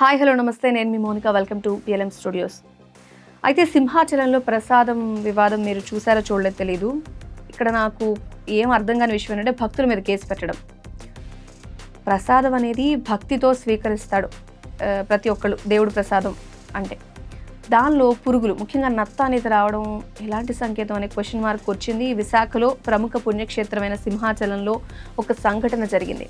Hi hello నమస్తే, నేను మీ Monika. Welcome to PLM studios. అయితే సింహాచలంలో ప్రసాదం వివాదం మీరు చూసారో చూడలేదు తెలీదు. ఇక్కడ నాకు ఏం అర్థం కాని విషయం ఏంటంటే భక్తుల మీద కేసు పెట్టడం. ప్రసాదం అనేది భక్తితో స్వీకరిస్తాడు ప్రతి ఒక్కళ్ళు, దేవుడు ప్రసాదం అంటే. దానిలో పురుగులు, ముఖ్యంగా నత్త అనేది రావడం ఎలాంటి సంకేతం అనే క్వశ్చన్ మార్క్ వచ్చింది. విశాఖలో ప్రముఖ పుణ్యక్షేత్రమైన సింహాచలంలో ఒక సంఘటన జరిగింది.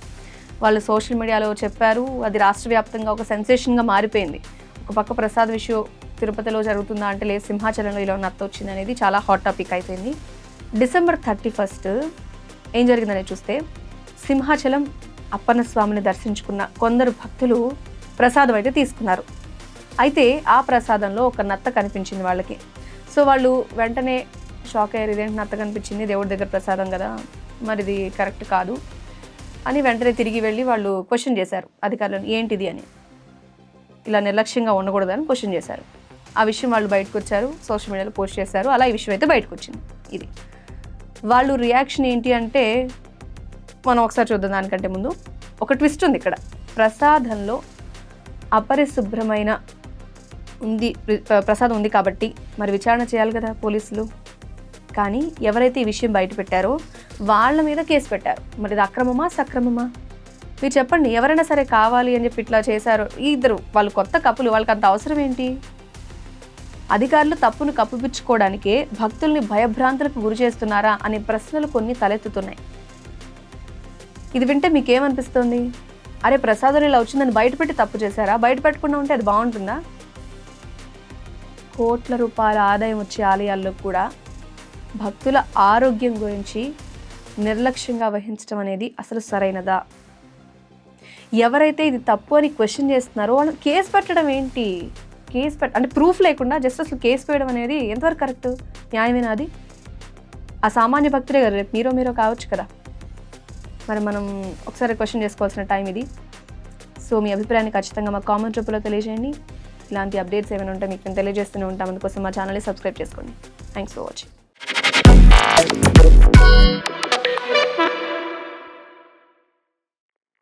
వాళ్ళు సోషల్ మీడియాలో చెప్పారు, అది రాష్ట్ర వ్యాప్తంగా ఒక సెన్సేషన్గా మారిపోయింది. ఒక పక్క ప్రసాద్ విషయం తిరుపతిలో జరుగుతుందా అంటే లేదు, సింహాచలంలో ఇలా నత్త వచ్చింది అనేది చాలా హాట్ టాపిక్ అయిపోయింది. December 31 ఏం జరిగిందని చూస్తే, సింహాచలం అప్పన్న స్వామిని దర్శించుకున్న కొందరు భక్తులు ప్రసాదం అయితే తీసుకున్నారు. అయితే ఆ ప్రసాదంలో ఒక నత్త కనిపించింది వాళ్ళకి. సో వాళ్ళు వెంటనే షాక్ అయ్యారు, ఇదేంటి నత్త కనిపించింది, దేవుడి దగ్గర ప్రసాదం కదా, మరి ఇది కరెక్ట్ కాదు అని వెంటనే తిరిగి వెళ్ళి వాళ్ళు క్వశ్చన్ చేశారు అధికారులను, ఏంటిది అని. ఇలా నిర్లక్ష్యంగా ఉండకూడదని క్వశ్చన్ చేశారు. ఆ విషయం వాళ్ళు బయటకు వచ్చారు, సోషల్ మీడియాలో పోస్ట్ చేశారు. అలా ఈ విషయం అయితే బయటకు వచ్చింది. ఇది వాళ్ళు రియాక్షన్ ఏంటి అంటే మనం ఒకసారి చూద్దాం. దానికంటే ముందు ఒక ట్విస్ట్ ఉంది ఇక్కడ. ప్రసాదంలో అపరిశుభ్రమైన ప్రసాదం ఉంది కాబట్టి మరి విచారణ చేయాలి కదా పోలీసులు. కానీ ఎవరైతే ఈ విషయం బయట పెట్టారో వాళ్ళ మీద కేసు పెట్టారు. మరి ఇది అక్రమమా సక్రమమా మీరు చెప్పండి. ఎవరైనా సరే కావాలి అని చెప్పి ఇట్లా చేశారు. ఈ ఇద్దరు వాళ్ళు కొత్త కప్పులు, వాళ్ళకి అంత అవసరం ఏంటి? అధికారులు తప్పును కప్పిపుచ్చుకోవడానికే భక్తుల్ని భయభ్రాంతులకు గురి చేస్తున్నారా అనే ప్రశ్నలు కొన్ని తలెత్తుతున్నాయి. ఇది వింటే మీకేమనిపిస్తుంది? అరే ప్రసాదం ఇలా వచ్చిందని బయటపెట్టి తప్పు చేశారా? బయట పెట్టకుండా ఉంటే అది బాగుంటుందా? కోట్ల రూపాయల ఆదాయం వచ్చే ఆలయాల్లో కూడా భక్తుల ఆరోగ్యం గురించి నిర్లక్ష్యంగా వహించడం అనేది అసలు సరైనదా? ఎవరైతే ఇది తప్పు అని క్వశ్చన్ చేస్తున్నారో వాళ్ళని కేసు పెట్టడం ఏంటి? అంటే ప్రూఫ్ లేకుండా జస్ట్ అసలు కేసు వేయడం అనేది ఎంతవరకు కరెక్ట్? న్యాయమేనా అది? ఆ సామాన్య భక్తులే కదా, రేపు మీరో కావచ్చు కదా. మరి మనం ఒకసారి క్వశ్చన్ చేసుకోవాల్సిన టైం ఇది. సో మీ అభిప్రాయాన్ని ఖచ్చితంగా మా కామెంట్ రూపంలో తెలియజేయండి. ఇలాంటి అప్డేట్స్ ఏమైనా ఉంటే మీకు మేము తెలియజేస్తూనే ఉంటాం. అందుకోసం మా ఛానల్ని సబ్స్క్రైబ్ చేసుకోండి. Thanks for watching.